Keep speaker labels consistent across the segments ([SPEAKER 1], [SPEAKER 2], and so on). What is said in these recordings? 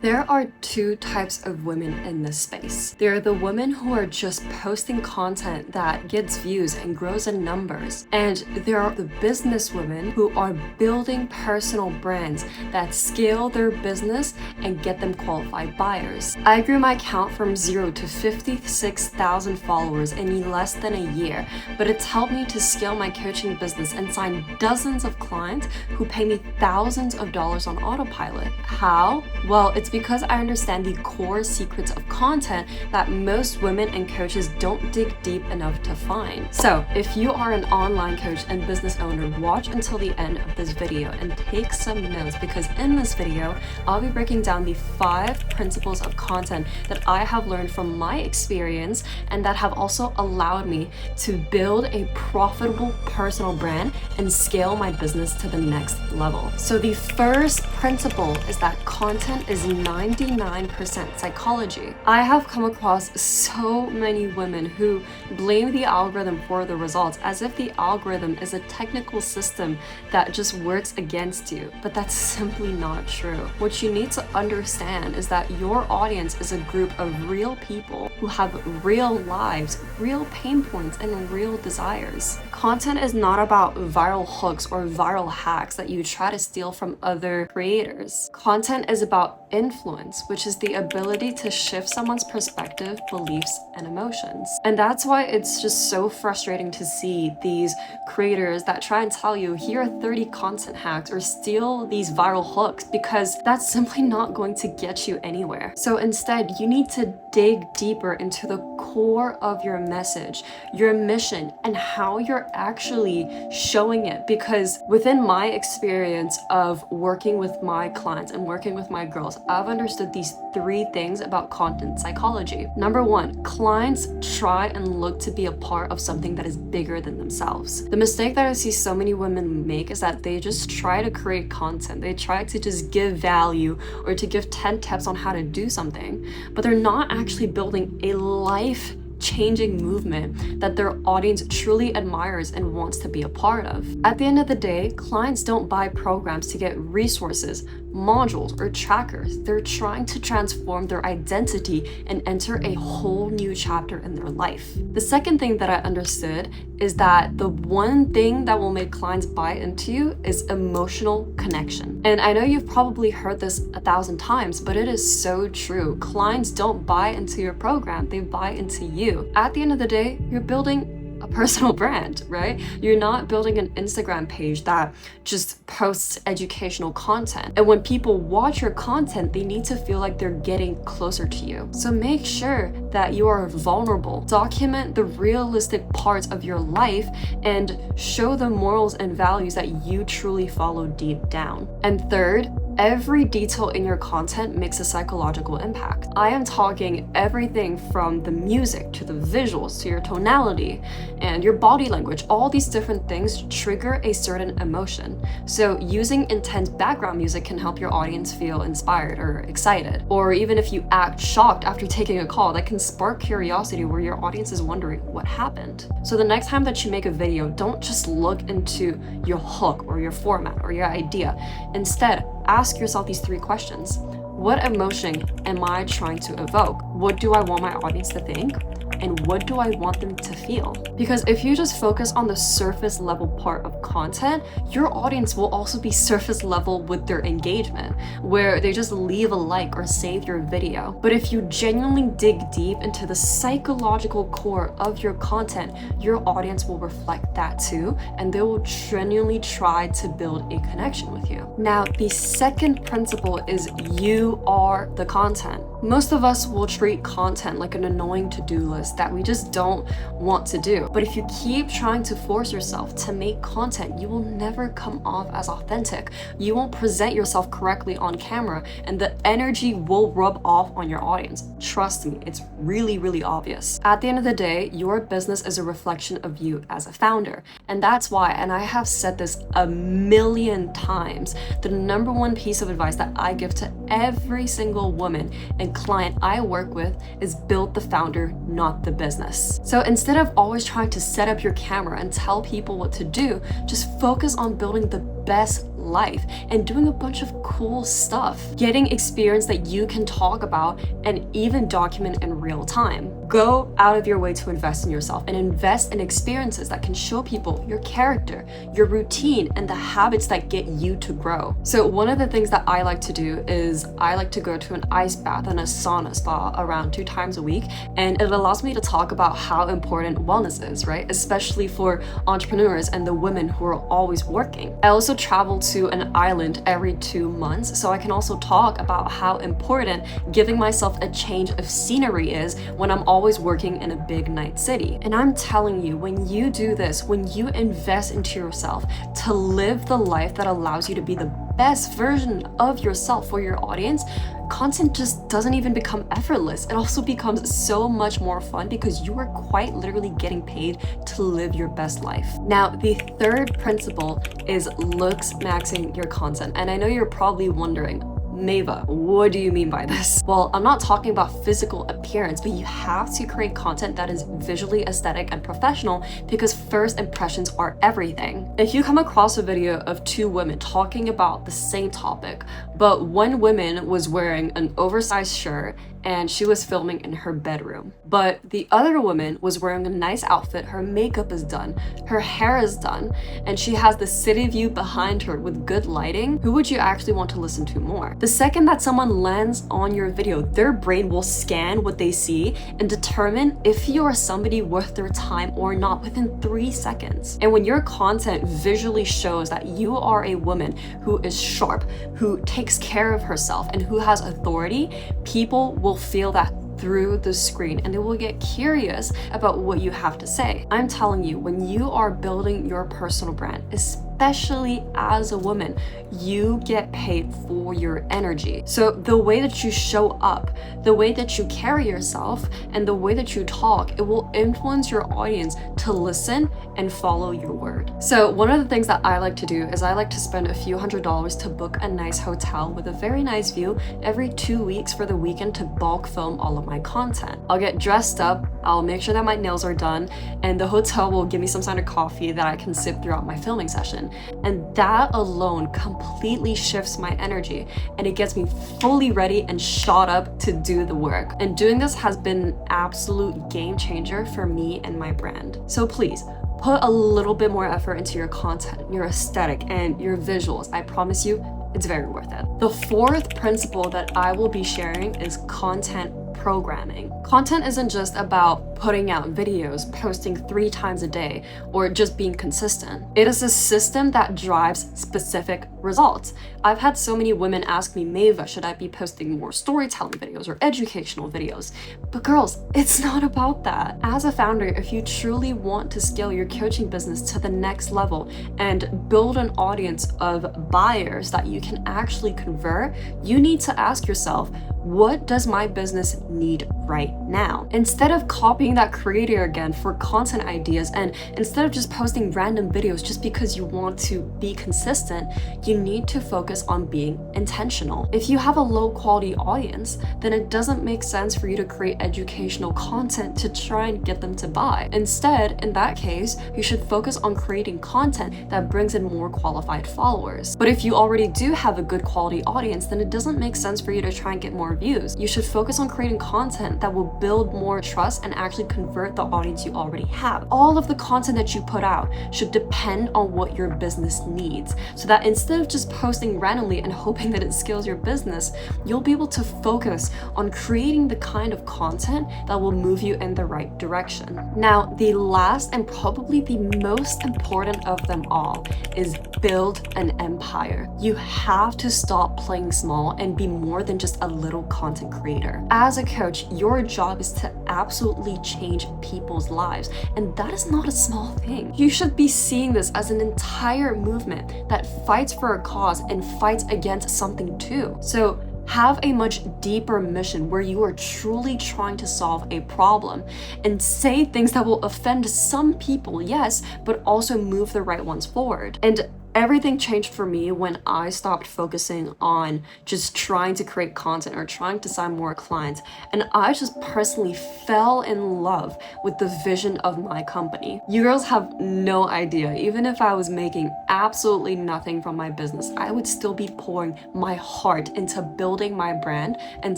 [SPEAKER 1] There are two types of women in this space. There are the women who are just posting content that gets views and grows in numbers. And there are the business women who are building personal brands that scale their business and get them qualified buyers. I grew my account from 0 to 56,000 followers in less than a year, but it's helped me to scale my coaching business and sign dozens of clients who pay me thousands of dollars on autopilot. How? Well, it's because I understand the core secrets of content that most women and coaches don't dig deep enough to find. So if you are an online coach and business owner, watch until the end of this video and take some notes, because in this video, I'll be breaking down the 5 principles of content that I have learned from my experience and that have also allowed me to build a profitable personal brand and scale my business to the next level. So the first principle is that content is 99% psychology. I have come across so many women who blame the algorithm for the results as if the algorithm is a technical system that just works against you, but that's simply not true. What you need to understand is that your audience is a group of real people who have real lives, real pain points, and real desires. Content is not about viral hooks or viral hacks that you try to steal from other creators. Content is about influence, which is the ability to shift someone's perspective, beliefs, and emotions. And that's why it's just so frustrating to see these creators that try and tell you, here are 30 content hacks or steal these viral hooks, because that's simply not going to get you anywhere. So instead, you need to dig deeper into the core of your message, your mission, and how you're actually showing it. Because within my experience of working with my clients and working with my girls, I've understood these 3 things about content psychology. Number 1, clients try and look to be a part of something that is bigger than themselves. The mistake that I see so many women make is that they just try to create content. They try to just give value or to give 10 tips on how to do something, but they're not actually building a life-changing movement that their audience truly admires and wants to be a part of. At the end of the day, clients don't buy programs to get resources, modules, or trackers. They're trying to transform their identity and enter a whole new chapter in their life. The second thing that I understood is that the one thing that will make clients buy into you is emotional connection. And I know you've probably heard this 1,000 times, but it is so true. Clients don't buy into your program, they buy into you. At the end of the day, you're building a personal brand, right? You're not building an Instagram page that just posts educational content. And when people watch your content, they need to feel like they're getting closer to you. So make sure that you are vulnerable. Document the realistic parts of your life and show the morals and values that you truly follow deep down. And third, every detail in your content makes a psychological impact. I am talking everything from the music to the visuals to your tonality and your body language. All these different things trigger a certain emotion. So using intense background music can help your audience feel inspired or excited. Or even if you act shocked after taking a call, that can spark curiosity where your audience is wondering what happened. So the next time that you make a video, don't just look into your hook or your format or your idea. Instead, ask yourself these 3 questions. What emotion am I trying to evoke? What do I want my audience to think? And what do I want them to feel? Because if you just focus on the surface level part of content, your audience will also be surface level with their engagement, where they just leave a like or save your video. But if you genuinely dig deep into the psychological core of your content, your audience will reflect that too, and they will genuinely try to build a connection with you. Now, the second principle is you are the content. Most of us will treat content like an annoying to-do list that we just don't want to do. But if you keep trying to force yourself to make content, you will never come off as authentic. You won't present yourself correctly on camera, and the energy will rub off on your audience. Trust me, it's really, really obvious. At the end of the day, your business is a reflection of you as a founder. And that's why, and I have said this a million times, the number 1 piece of advice that I give to every single woman and client I work with is build the founder, not the business. So instead of always trying to set up your camera and tell people what to do, just focus on building the best life and doing a bunch of cool stuff, getting experience that you can talk about and even document in real time. Go out of your way to invest in yourself and invest in experiences that can show people your character, your routine, and the habits that get you to grow. So one of the things that I like to do is I like to go to an ice bath and a sauna spa around 2 times a week, and it allows me to talk about how important wellness is, right? Especially for entrepreneurs and the women who are always working. I also travel to an island every 2 months, so I can also talk about how important giving myself a change of scenery is when I'm always working in a big night city. And I'm telling you, when you do this, when you invest into yourself to live the life that allows you to be the best version of yourself for your audience, content just doesn't even become effortless. It also becomes so much more fun because you are quite literally getting paid to live your best life. Now, the third principle is looks maxing your content. And I know you're probably wondering, Maeva, what do you mean by this? Well, I'm not talking about physical appearance, but you have to create content that is visually aesthetic and professional because first impressions are everything. If you come across a video of 2 women talking about the same topic, but one woman was wearing an oversized shirt and she was filming in her bedroom, but the other woman was wearing a nice outfit, her makeup is done, her hair is done, and she has the city view behind her with good lighting, who would you actually want to listen to more? The second that someone lands on your video, their brain will scan what they see and determine if you are somebody worth their time or not within 3 seconds. And when your content visually shows that you are a woman who is sharp, who takes care of herself, and who has authority, people will feel that through the screen and they will get curious about what you have to say. I'm telling you, when you are building your personal brand, especially as a woman, you get paid for your energy. So the way that you show up, the way that you carry yourself, and the way that you talk, it will influence your audience to listen and follow your word. So one of the things that I like to do is I like to spend a few $100s to book a nice hotel with a very nice view every 2 weeks for the weekend to bulk film all of my content. I'll get dressed up, I'll make sure that my nails are done, and the hotel will give me some kind of coffee that I can sip throughout my filming session. And that alone completely shifts my energy and it gets me fully ready and shot up to do the work. And doing this has been an absolute game changer for me and my brand. So please, put a little bit more effort into your content, your aesthetic, and your visuals. I promise you, it's very worth it. The fourth principle that I will be sharing is content programming. Content isn't just about putting out videos, posting 3 times a day, or just being consistent. It is a system that drives specific results. I've had so many women ask me, Maeva, should I be posting more storytelling videos or educational videos? But girls, it's not about that. As a founder, if you truly want to scale your coaching business to the next level and build an audience of buyers that you can actually convert, you need to ask yourself, what does my business need right now? Instead of copying that creator again for content ideas, and instead of just posting random videos just because you want to be consistent, you need to focus on being intentional. If you have a low quality audience, then it doesn't make sense for you to create educational content to try and get them to buy. Instead, in that case, you should focus on creating content that brings in more qualified followers. But if you already do have a good quality audience, then it doesn't make sense for you to try and get more views. You should focus on creating content that will build more trust and actually convert the audience you already have. All of the content that you put out should depend on what your business needs, so that instead of just posting randomly and hoping that it scales your business, you'll be able to focus on creating the kind of content that will move you in the right direction. Now, the last and probably the most important of them all is build an empire. You have to stop playing small and be more than just a little content creator. As a coach, your job is to absolutely change people's lives, and that is not a small thing. You should be seeing this as an entire movement that fights for a cause and fights against something too. So have a much deeper mission where you are truly trying to solve a problem and say things that will offend some people, yes, but also move the right ones forward. And Everything changed for me when I stopped focusing on just trying to create content or trying to sign more clients. And I just personally fell in love with the vision of my company. You girls have no idea, even if I was making absolutely nothing from my business, I would still be pouring my heart into building my brand and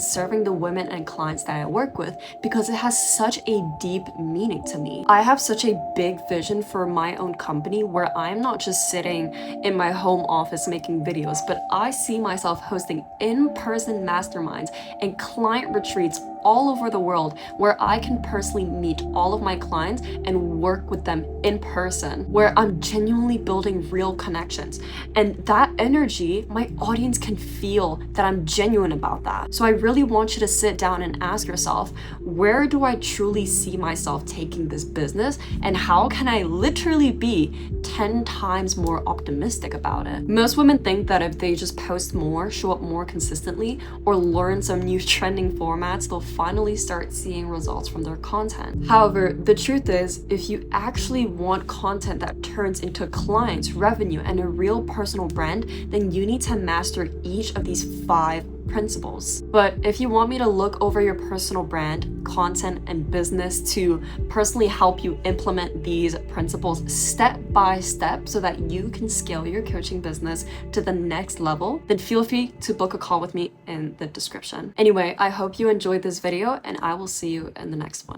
[SPEAKER 1] serving the women and clients that I work with because it has such a deep meaning to me. I have such a big vision for my own company where I'm not just sitting in my home office making videos, but I see myself hosting in-person masterminds and client retreats all over the world where I can personally meet all of my clients and work with them in person, where I'm genuinely building real connections. And that energy, my audience can feel that I'm genuine about that. So I really want you to sit down and ask yourself, where do I truly see myself taking this business, and how can I literally be 10 times more optimistic about it? Most women think that if they just post more, show up more consistently, or learn some new trending formats, they'll finally start seeing results from their content. However, the truth is, if you actually want content that turns into clients, revenue, and a real personal brand, then you need to master each of these 5 principles. But if you want me to look over your personal brand, content, and business to personally help you implement these principles step by step so that you can scale your coaching business to the next level, then feel free to book a call with me in the description. Anyway, I hope you enjoyed this video and I will see you in the next one.